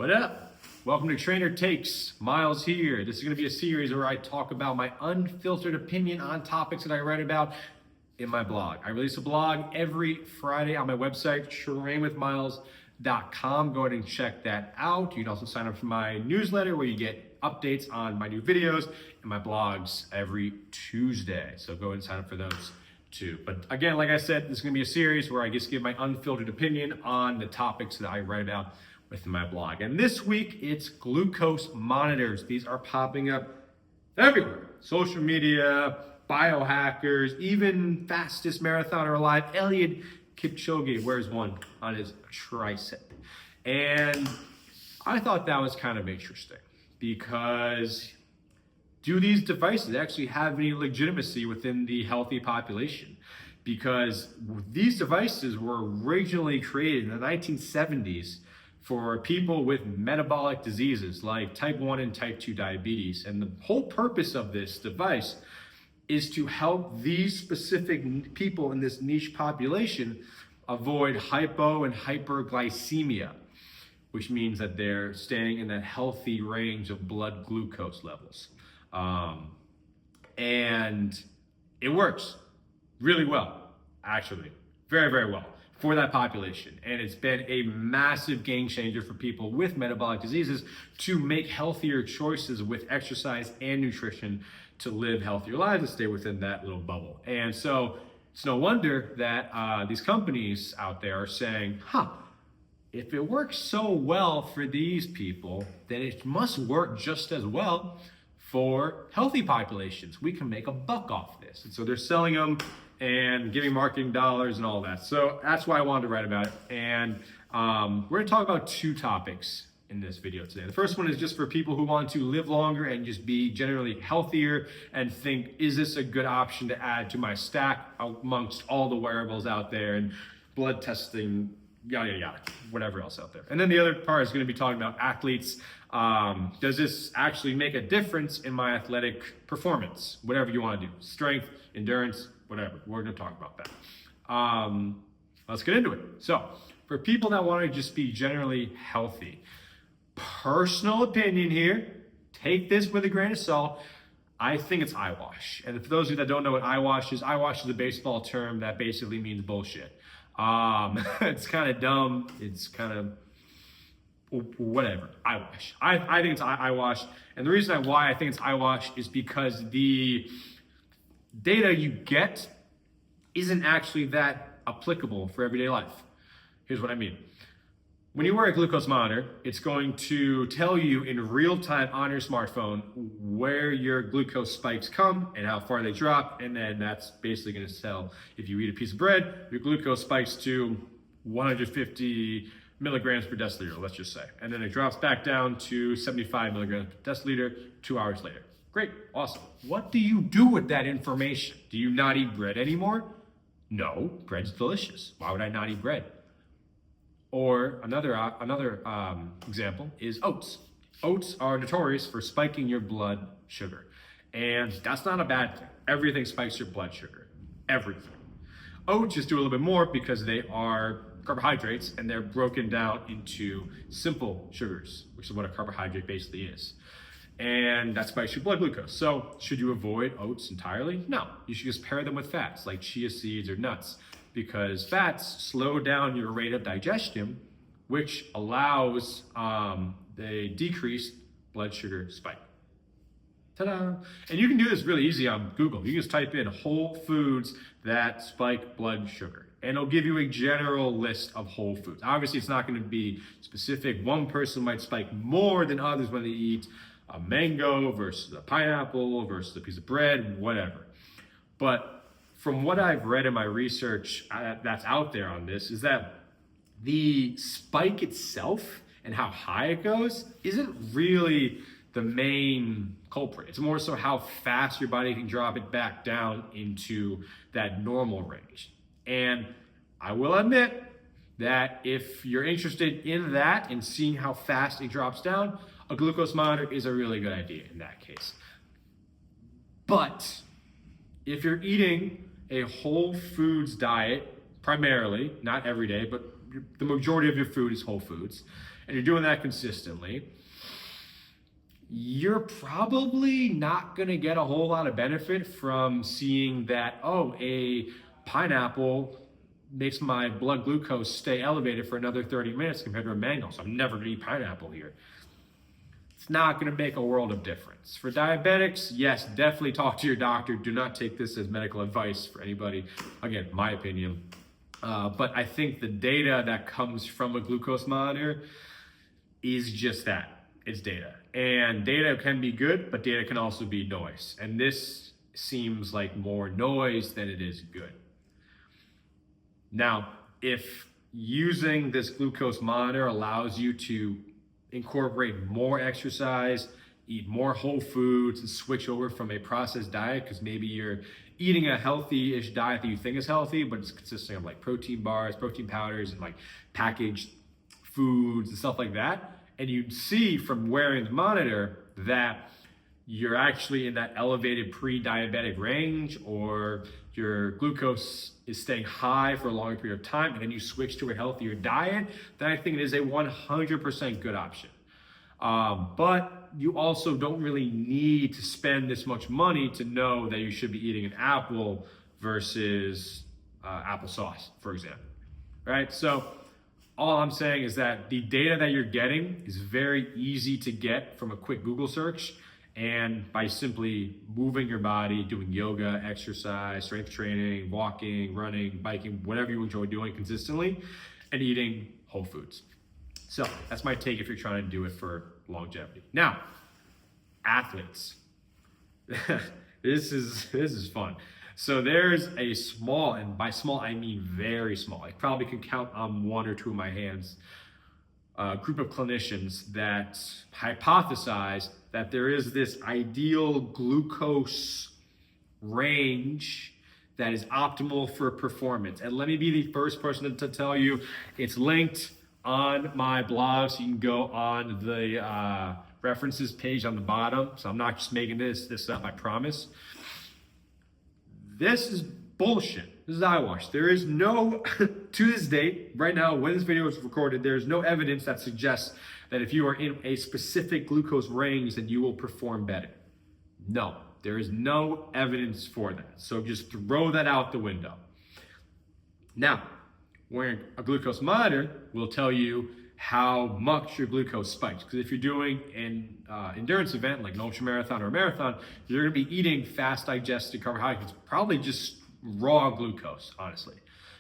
What up? Welcome to Trainer Takes. Miles here. This is going to be a series where I talk about my unfiltered opinion on topics that I write about in my blog. I release a blog every Friday on my website, trainwithmiles.com. Go ahead and check that out. You can also sign up for my newsletter where you get updates on my new videos and my blogs every Tuesday. So go ahead and sign up for those too. But again, like I said, this is going to be a series where I just give my unfiltered opinion on the topics that I write about within my blog. And this week, it's glucose monitors. These are popping up everywhere. Social media, biohackers, even fastest marathoner alive, Eliud Kipchoge, wears one on his tricep. And I thought that was kind of interesting because do these devices actually have any legitimacy within the healthy population? Because these devices were originally created in the 1970s for people with metabolic diseases like type 1 and type 2 diabetes. And the whole purpose of this device is to help these specific people in this niche population avoid hypo and hyperglycemia, which means that they're staying in that healthy range of blood glucose levels. And it works really well, actually, very, very well for that population. And it's been a massive game changer for people with metabolic diseases to make healthier choices with exercise and nutrition to live healthier lives and stay within that little bubble. And so it's no wonder that these companies out there are saying, if it works so well for these people, then it must work just as well for healthy populations. We can make a buck off this. And so they're selling them and giving marketing dollars and all that. So that's why I wanted to write about it. And we're gonna talk about two topics in this video today. The first one is just for people who want to live longer and just be generally healthier and think, is this a good option to add to my stack amongst all the wearables out there and blood testing, yada, yada, whatever else out there. And then the other part is gonna be talking about athletes. Does this actually make a difference in my athletic performance? Whatever you wanna do, strength, endurance, whatever, we're gonna talk about that. Let's get into it. So for people that wanna just be generally healthy, personal opinion here, take this with a grain of salt, I think it's eyewash. And for those of you that don't know what eyewash is a baseball term that basically means bullshit. It's kind of dumb, it's kind of whatever, eyewash. I think it's eyewash. And the reason why I think it's eyewash is because the data you get isn't actually that applicable for everyday life. Here's what I mean. When you wear a glucose monitor, it's going to tell you in real time on your smartphone where your glucose spikes come and how far they drop. And then that's basically going to tell if you eat a piece of bread, your glucose spikes to 150 milligrams per deciliter, let's just say. And then it drops back down to 75 milligrams per deciliter 2 hours later. Great, awesome. What do you do with that information? Do you not eat bread anymore? No, bread's delicious. Why would I not eat bread? Or another example is oats. Oats are notorious for spiking your blood sugar. And that's not a bad thing. Everything spikes your blood sugar, everything. Oats just do a little bit more because they are carbohydrates and they're broken down into simple sugars, which is what a carbohydrate basically is. And that spikes your blood glucose. So should you avoid oats entirely? No, you should just pair them with fats like chia seeds or nuts, because fats slow down your rate of digestion, which allows the decreased blood sugar spike. Ta-da! And you can do this really easy on Google. You can just type in whole foods that spike blood sugar, and it'll give you a general list of whole foods. Obviously, it's not going to be specific. One person might spike more than others when they eat a mango versus a pineapple versus a piece of bread, whatever. But from what I've read in my research that's out there on this is that the spike itself and how high it goes isn't really the main culprit. It's more so how fast your body can drop it back down into that normal range. And I will admit that if you're interested in that and seeing how fast it drops down, a glucose monitor is a really good idea in that case. But if you're eating a whole foods diet, primarily, not every day, but the majority of your food is whole foods, and you're doing that consistently, you're probably not going to get a whole lot of benefit from seeing that, oh, a pineapple makes my blood glucose stay elevated for another 30 minutes compared to a mango, so I'm never going to eat pineapple here. It's not going to make a world of difference. For diabetics, yes, definitely talk to your doctor. Do not take this as medical advice for anybody. Again, my opinion. But I think the data that comes from a glucose monitor is just that. It's data. And data can be good, but data can also be noise. And this seems like more noise than it is good. Now, if using this glucose monitor allows you to incorporate more exercise, eat more whole foods, and switch over from a processed diet, because maybe you're eating a healthy-ish diet that you think is healthy, but it's consisting of like protein bars, protein powders, and like packaged foods and stuff like that. And you see from wearing the monitor that you're actually in that elevated pre-diabetic range, or your glucose is staying high for a longer period of time, and then you switch to a healthier diet, then I think it is a 100% good option. But you also don't really need to spend this much money to know that you should be eating an apple versus applesauce, for example, right? So all I'm saying is that the data that you're getting is very easy to get from a quick Google search, and by simply moving your body, doing yoga, exercise, strength training, walking, running, biking, whatever you enjoy doing consistently, and eating whole foods. So that's my take if you're trying to do it for longevity. Now, athletes. This is fun. So there's a small, and by small I mean very small, I probably can count on one or two of my hands, group of clinicians that hypothesize that there is this ideal glucose range that is optimal for performance. And let me be the first person to tell you, it's linked on my blog, so you can go on the references page on the bottom. So I'm not just making this up, I promise. This is bullshit. This is eyewash. There is no, to this date, right now, when this video is recorded, there is no evidence that suggests that if you are in a specific glucose range, that you will perform better. No, there is no evidence for that. So just throw that out the window. Now, wearing a glucose monitor will tell you how much your glucose spikes. Because if you're doing an endurance event like an ultra marathon or a marathon, you're gonna be eating fast digested carbohydrates, probably just raw glucose, honestly.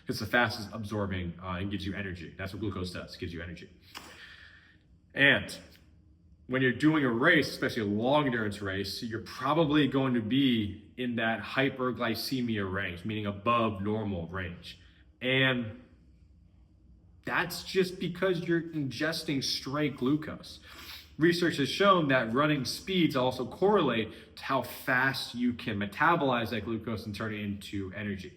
It's the fastest absorbing and gives you energy. That's what glucose does, gives you energy. And when you're doing a race, especially a long endurance race, you're probably going to be in that hyperglycemia range, meaning above normal range. And that's just because you're ingesting straight glucose. Research has shown that running speeds also correlate to how fast you can metabolize that glucose and turn it into energy.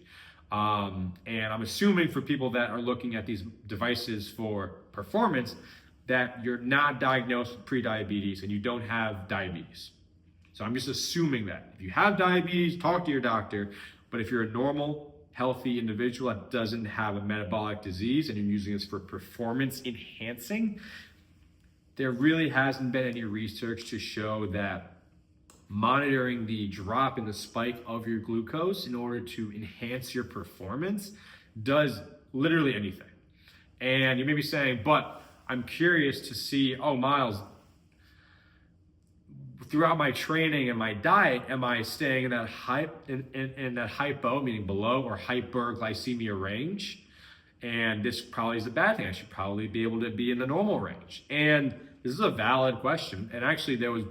And I'm assuming for people that are looking at these devices for performance, that you're not diagnosed with prediabetes and you don't have diabetes. So I'm just assuming that. If you have diabetes, talk to your doctor. But if you're a normal, healthy individual that doesn't have a metabolic disease and you're using this for performance enhancing, there really hasn't been any research to show that monitoring the drop in the spike of your glucose in order to enhance your performance does literally anything. And you may be saying, but I'm curious to see, oh, Miles, throughout my training and my diet, am I staying in that hypo, meaning below, or hyperglycemia range? And this probably is a bad thing. I should probably be able to be in the normal range. And this is a valid question. And actually, there was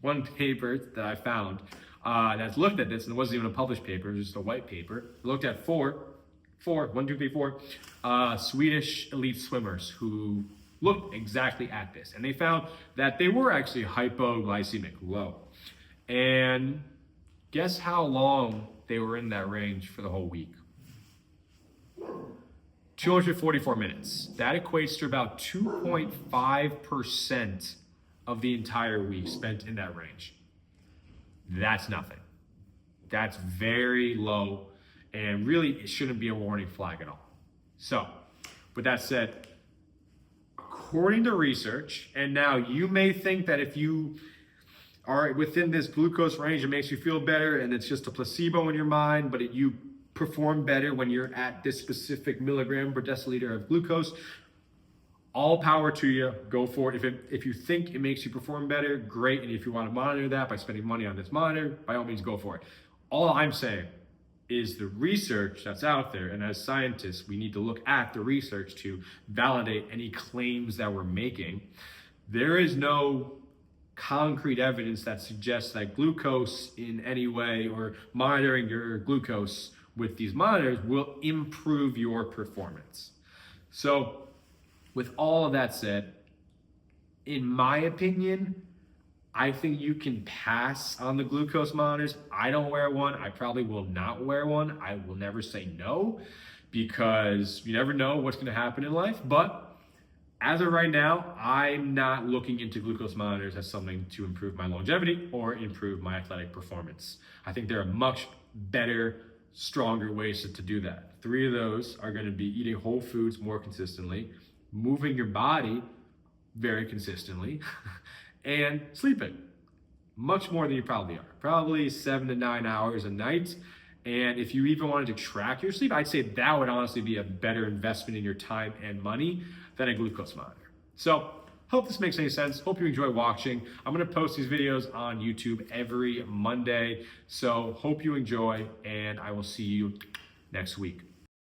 one paper that I found that's looked at this, and it wasn't even a published paper, it was just a white paper. It looked at four Swedish elite swimmers who looked exactly at this. And they found that they were actually hypoglycemic, low. And guess how long they were in that range for the whole week? 244 minutes. That equates to about 2.5% of the entire week spent in that range. That's nothing. That's very low, and really it shouldn't be a warning flag at all. So With that said, according to research, and now you may think that if you are within this glucose range, it makes you feel better and it's just a placebo in your mind, but you perform better when you're at this specific milligram per deciliter of glucose. All power to you, go for it. If you think it makes you perform better, great. And if you want to monitor that by spending money on this monitor, by all means, go for it. All I'm saying is the research that's out there, and as scientists, we need to look at the research to validate any claims that we're making. There is no concrete evidence that suggests that glucose in any way, or monitoring your glucose with these monitors, will improve your performance. So with all of that said, in my opinion, I think you can pass on the glucose monitors. I don't wear one. I probably will not wear one. I will never say no, because you never know what's going to happen in life. But as of right now, I'm not looking into glucose monitors as something to improve my longevity or improve my athletic performance. I think there are much better, stronger ways to do that. 3 of those are going to be eating whole foods more consistently, moving your body very consistently, and sleeping much more than you probably are. Probably 7 to 9 hours a night. And if you even wanted to track your sleep, I'd say that would honestly be a better investment in your time and money than a glucose monitor. So, hope this makes any sense. Hope you enjoy watching. I'm gonna post these videos on YouTube every Monday. So hope you enjoy, and I will see you next week.